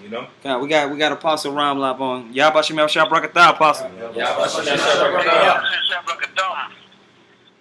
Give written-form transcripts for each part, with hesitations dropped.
You know. God, we got Apostle AHRAMLAB on. YAHAWASHI'S Apostle.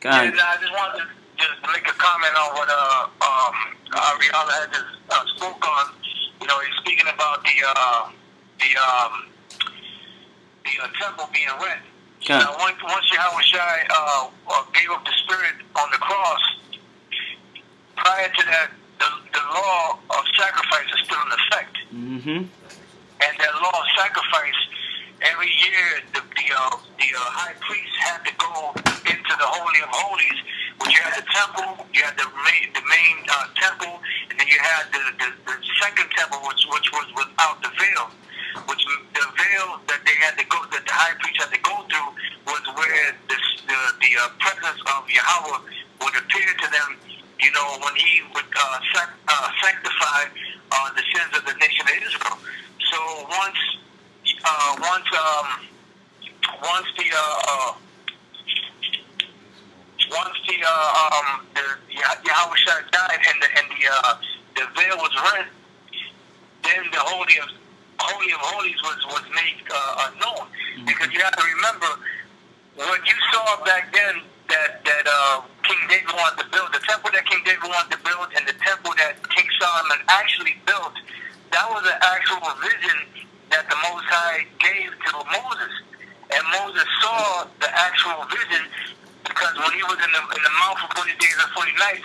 God. I just wanted to just make a comment on what Ariana had just spoke on. You know, he's speaking about the temple being rent. God. Now, once Yahawashi gave up the spirit on the cross, prior to that, the law of sacrifice is still in effect. Mm-hmm. And that law of sacrifice, every year the high priest had to go into the Holy of Holies, which you had the temple, you had the main temple, and then you had the second temple, which was without the veil. Which the veil that they had to go, that the high priest had to go through, was where the presence of Yahweh would appear to them. You know, when he would sanctify the sins of the nation of Israel. So once Yahawashi died and the veil was rent, then the Holy of Holies was made known. Because you have to remember, what you saw back then that King David wanted to build, the temple that King David wanted to build, and the temple that King Solomon actually built, that was an actual vision that the Most High gave to Moses. And Moses saw the actual vision, because when he was in the mount for 40 days and 40 nights,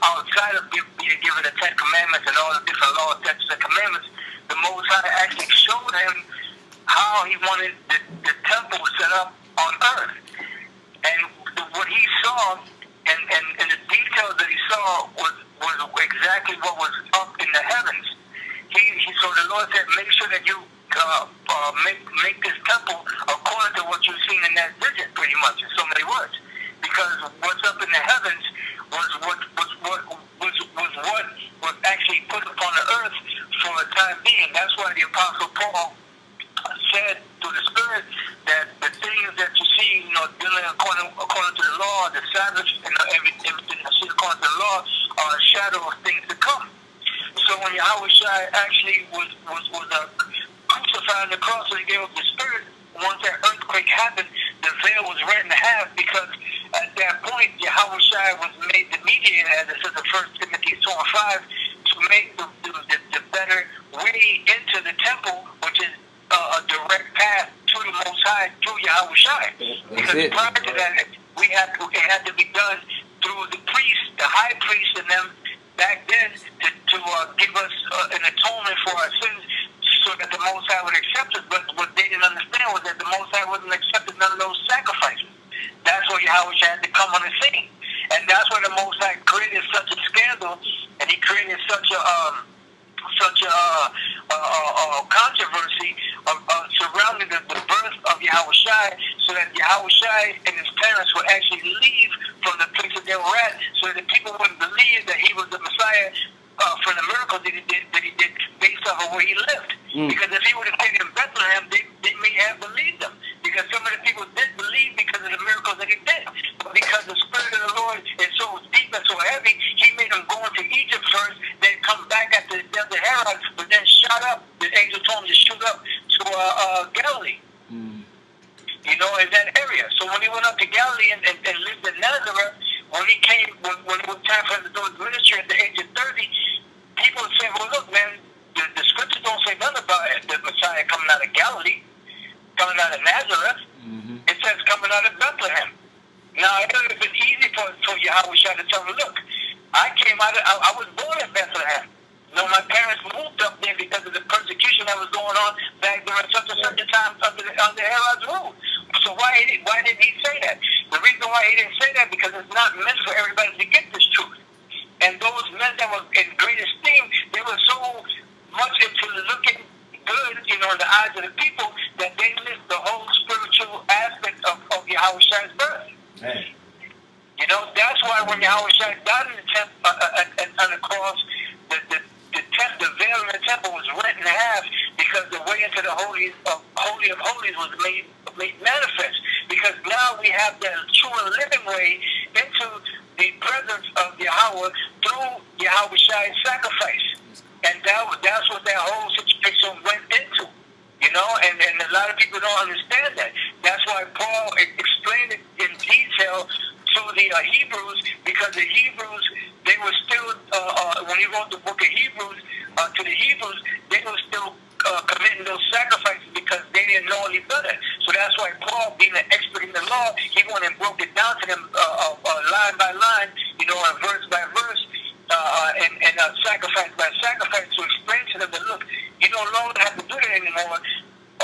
outside of being given the 10 Commandments and all the different laws, statutes, and commandments, the Most High actually showed him how he wanted the temple set up on earth. And what he saw, and the details that he saw was exactly what was up in the heavens. So the Lord said, make sure that you make this temple according to what you've seen in that vision, pretty much, in so many words. Because what's up in the heavens was what was actually put upon the earth for a time being. That's why the Apostle Paul said to the Spirit that the things that you see, you know, dealing according to the law, the Sabbath, and everything you see according to the law, are a shadow of things to come. So when Yahawashi actually was crucified on the cross and he gave up the Spirit, once that earthquake happened, the veil was rent in half, because at that point Yahawashi was made the mediator, as it says in 1 Timothy 2:5, to make the better way into the temple, which is a direct path to the Most High through Yahawashi. Because prior to that, it had to be done through the priest, the high priest, and them back then to give us an atonement for our sins, so that the Most High would accept us. But what they didn't understand was that the Most High wasn't accepting none of those sacrifices. That's where Yahawashi had to come on the scene. And that's where the Most High created such a scandal, and he created such a controversy surrounding the birth of Yahawashi, so that Yahawashi and his parents would actually leave from the place that they were at, so that people wouldn't believe that he was the Messiah for the miracles that he did based off of where he lived. Because if he would have stayed in Bethlehem, they may have believed him. Because some of the people did believe because of the miracles that he did. But because the Spirit of the Lord is so deep and so heavy, he made them go into Egypt first, then come back after the death of Herod, but then shot up. The angel told him to shoot up to Galilee. You know, in that area. So when he went up to Galilee and lived in Nazareth, when it was time for him to do his ministry at the age of 30, people would say, well, look, man, the scriptures don't say nothing about the Messiah coming out of Galilee, coming out of Nazareth. It says coming out of Bethlehem. Now, it would have been easy for Yahawashi to tell him, look, I was born in Bethlehem. You know, my parents moved up there because of the persecution that was going on back during such and such a time under Herod's rule. So why didn't he say that? The reason why he didn't say that, because it's not meant for everybody to get this truth. And those men that were in great esteem, they were so much into looking good, you know, in the eyes of the people, that they missed the whole spiritual aspect of Yahawashi's birth. Hey. You know, that's why when Yahawashi died on the cross, the veil in the temple was rent in half, because the way into the Holy of Holies was made manifest. Because now we have the true and living way into the presence of Yahweh through Yahawashi's sacrifice. And that's what that whole situation lot of people don't understand that. That's why Paul explained it in detail to the Hebrews, because the Hebrews, they were still, when he wrote the book of Hebrews, to the Hebrews, they were still committing those sacrifices because they didn't know any better. So that's why Paul, being an expert in the law, he went and broke it down to them line by line, you know, and verse by verse, and sacrifice by sacrifice, to explain to them that, look, you no longer have to do that anymore.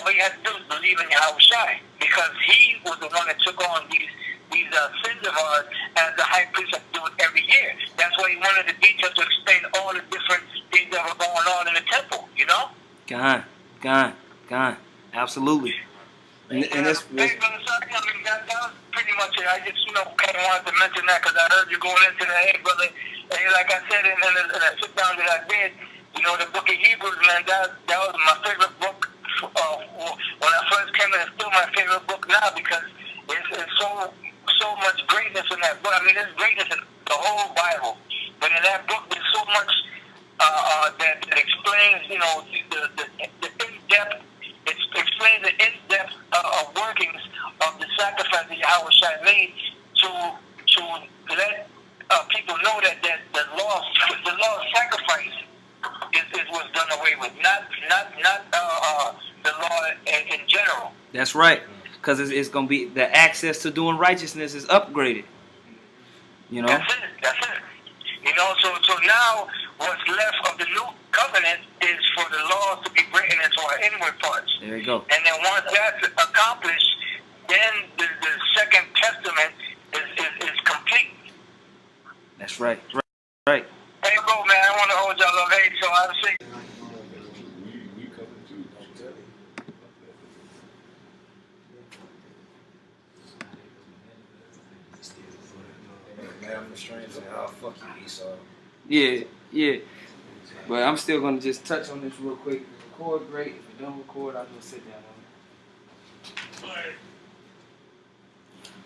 All you have to do is believe in Yahawashi, because he was the one that took on these sins of ours as the high priest has to do it every year. That's why he wanted the details to explain all the different things that were going on in the temple, you know? Gone. Absolutely. And this hey, brother, sorry, I mean, that was pretty much it. I just, you know, kind of wanted to mention that because I heard you going into that. Hey, brother, hey, like I said in a sit-down that I did, you know, the book of Hebrews, man, that was my favorite book when I first came in. It's still my favorite book now because it's so much greatness in that book. I mean, there's greatness in the whole Bible, but in that book, there's so much that explains, you know, the in-depth. It explains the in-depth workings of the sacrifice that Yahawashi made to let people know that the law of sacrifice was done away with, not the law in general. That's right, because it's going to be the access to doing righteousness is upgraded. You know. That's it. You know, so now what's left of the new covenant is for the laws to be written into our inward parts. There you go. And then once that's accomplished, then the second testament is complete. That's right. Right. Hey, bro, man, I want to hold y'all up. Hey, so I was saying. Man, I'm the stranger. Oh, fuck you, Esau. Yeah. But I'm still going to just touch on this real quick. If it record, great. If it don't record, I'll just sit down on it. Alright.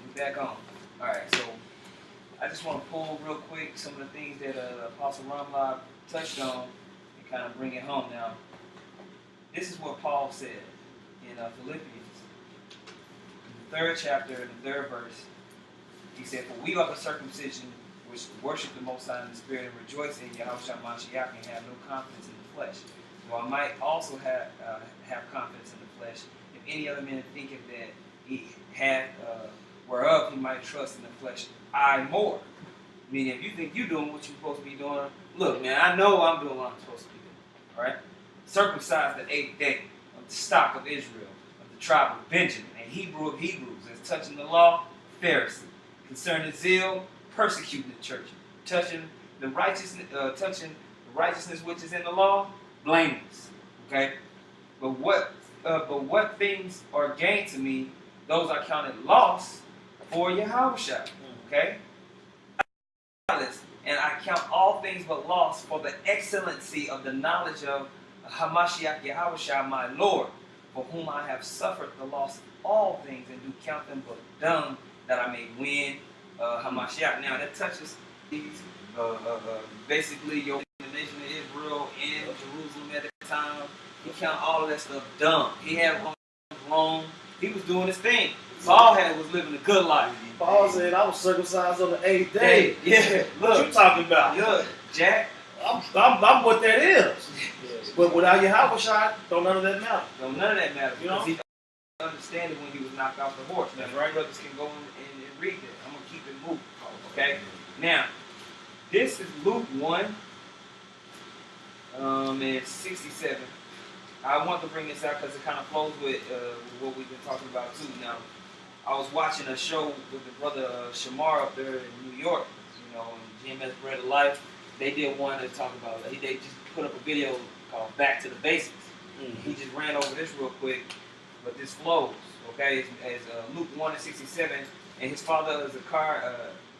We're back on. Alright, so I just want to pull real quick some of the things that Apostle AHRAMLAB touched on and kind of bring it home. Now, this is what Paul said in Philippians, the 3rd chapter, the 3rd verse. He said, "For we are the circumcision which worship the Most High in the Spirit and rejoice in Yahawashi Mashiach and have no confidence in the flesh. Though I might also have confidence in the flesh, if any other man thinketh that he had whereof he might trust in the flesh, I more." Meaning, if you think you're doing what you're supposed to be doing, look, man, I know I'm doing what I'm supposed to be doing. All right? Circumcised the 8th day of the stock of Israel, of the tribe of Benjamin, and Hebrew of Hebrews, as touching the law, Pharisee. Concerning zeal, persecuting the church, touching the righteousness which is in the law, blameless. Okay, but what things are gain to me, those I counted loss for Yahawashi. Okay, and I count all things but loss for the excellency of the knowledge of Hamashiach Yahawashi, my Lord, for whom I have suffered the loss of all things, and do count them but dung, that I may win Hamashiach. Now that touches basically your nation of Israel in Jerusalem at the time. He count all of that stuff dumb. He had Rome. He was doing his thing. Paul was living a good life. Paul said, "I was circumcised on the 8th day." Yeah, look. What you talking about? Look, Jack. I'm what that is. But without Yahawashi, don't none of that matter. None of that matters. You know? He understand it when he was knocked off the horse. Now, right, brothers can go and read that. I'm going to keep it moving. Okay? Now, this is Luke 1 and 67. I want to bring this out because it kind of flows with what we've been talking about too. Now, I was watching a show with the brother Shamar up there in New York, you know, GMS Bread of Life. They did one to talk about, they just put up a video called Back to the Basics. He just ran over this real quick, but this flows, okay? As Luke 1 and 67, and his father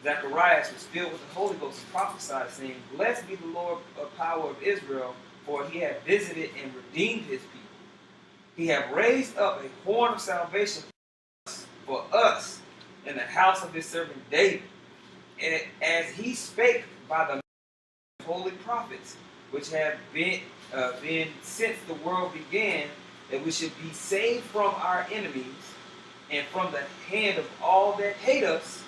Zacharias was filled with the Holy Ghost and prophesied, saying, "Blessed be the Lord of power of Israel, for he hath visited and redeemed his people. He hath raised up a horn of salvation for us in the house of his servant David, and as he spake by the holy prophets, which have been since the world began, that we should be saved from our enemies and from the hand of all that hate us,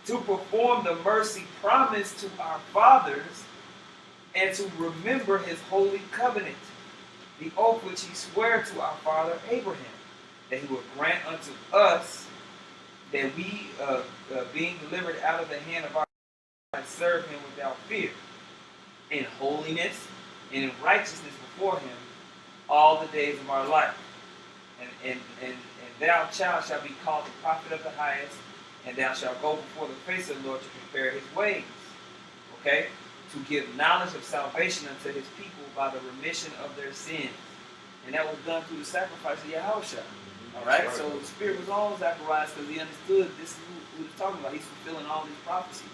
to perform the mercy promised to our fathers, and to remember his holy covenant, the oath which he sware to our father Abraham, that he would grant unto us that we, being delivered out of the hand of our God, serve him without fear, in holiness and in righteousness before him all the days of our life. And thou, child, shalt be called the prophet of the highest, and thou shalt go before the face of the Lord to prepare his ways. Okay? To give knowledge of salvation unto his people by the remission of their sins. And that was done through the sacrifice of Yahawashi. Alright? So the Spirit was on Zacharias because he understood this is who he's talking about. He's fulfilling all these prophecies.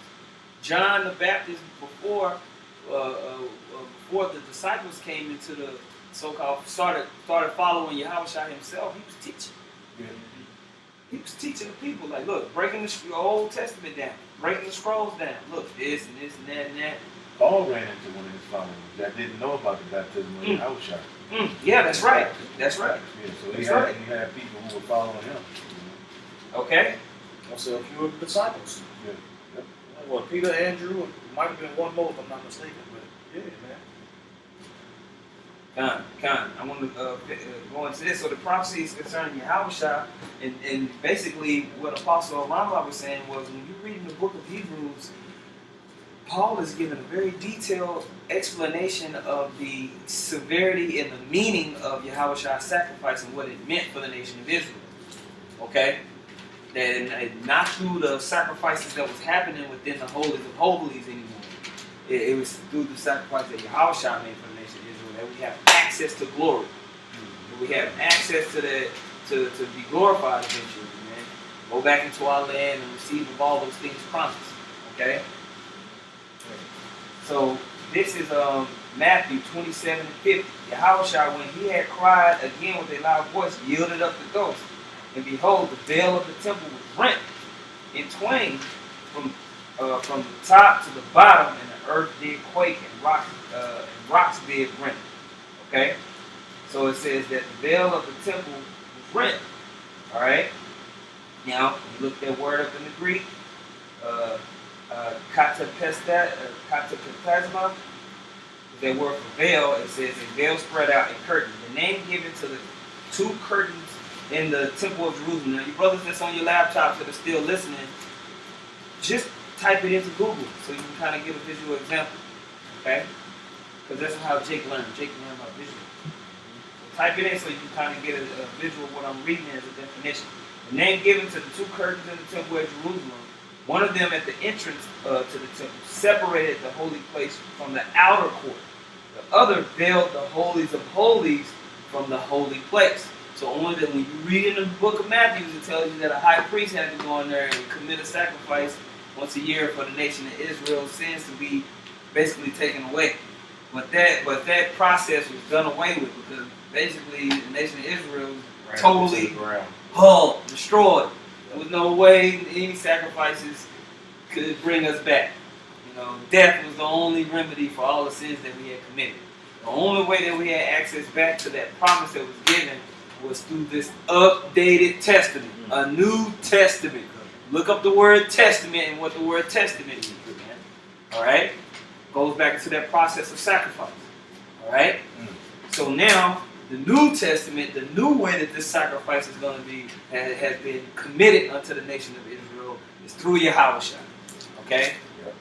John the Baptist, before the disciples came into the so-called, started following Yahawashi himself, he was teaching. Yeah. He was teaching the people, like, look, breaking the Old Testament down, breaking the scrolls down. Look, this and this and that and that. Paul ran into one of his followers that didn't know about the baptism of Yahawashi. Yeah, that's right. That's right. Yeah, so he had people who were following him. Okay. Also a few of the disciples. Yeah. Yep. Well, Peter, Andrew, it might have been one more if I'm not mistaken, but yeah, man. I want to go into this. So the prophecies concerning Yahawashi, and basically what Apostle AHRAMLAB was saying was, when you read in the book of Hebrews, Paul is giving a very detailed explanation of the severity and the meaning of Yahawashi's sacrifice and what it meant for the nation of Israel. Okay? That not through the sacrifices that was happening within the holies of holies anymore. It was through the sacrifice that Yahawashi made for the nation of Israel that we have access to glory. We have access to that to be glorified eventually, man. Go back into our land and receive of all those things promised. Okay? So this is Matthew 27:50. Yahawashi, when he had cried again with a loud voice, yielded up the ghost. And behold, the veil of the temple was rent in twain from the top to the bottom, and the earth did quake, and rocks did rent. Okay? So it says that the veil of the temple was rent. Alright? Now, you look that word up in the Greek. Katapesma, that word for veil, it says a veil spread out, a curtain. The name given to the two curtains in the temple of Jerusalem. Now, you brothers that's on your laptops that are still listening, just type it into Google so you can kind of get a visual example. Okay? Because that's how Jake learned. Jake learned about visual. So type it in so you can kind of get a visual of what I'm reading as a definition. The name given to the two curtains in the temple of Jerusalem. One of them at the entrance to the temple separated the holy place from the outer court. The other veiled the holies of holies from the holy place. So only that when you read in the book of Matthew, it tells you that a high priest had to go in there and commit a sacrifice once a year for the nation of Israel's sins to be basically taken away. But that process was done away with because basically the nation of Israel was totally hulled, destroyed. There was no way any sacrifices could bring us back. You know, death was the only remedy for all the sins that we had committed. The only way that we had access back to that promise that was given was through this updated testament, a New Testament. Look up the word testament and what the word testament means, man. Alright? Goes back into that process of sacrifice. Alright? So now, the New Testament, the new way that this sacrifice is going to be, has been committed unto the nation of Israel, is through Yahawashi. Okay? Yep.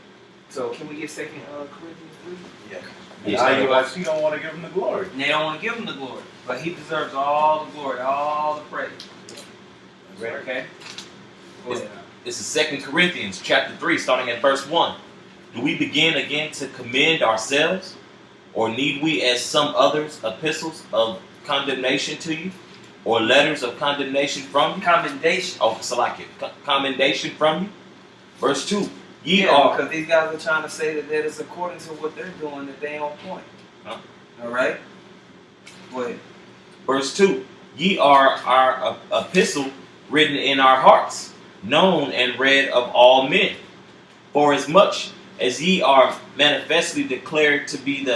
So can we get 2 Corinthians 3? Yeah. Yes, you don't want to give him the glory. They don't want to give him the glory. But he deserves all the glory, all the praise. Okay? This is 2 Corinthians chapter 3, starting at verse 1. Do we begin again to commend ourselves? Or need we, as some others, epistles of condemnation to you? Or letters of condemnation from you? Commendation. Oh, so like it. Commendation from you? Verse 2. Ye are... are... because these guys are trying to say that it's according to what they're doing, that they on point. Huh? Alright? Wait. Verse 2. Ye are our epistle written in our hearts, known and read of all men. For as much as ye are manifestly declared to be the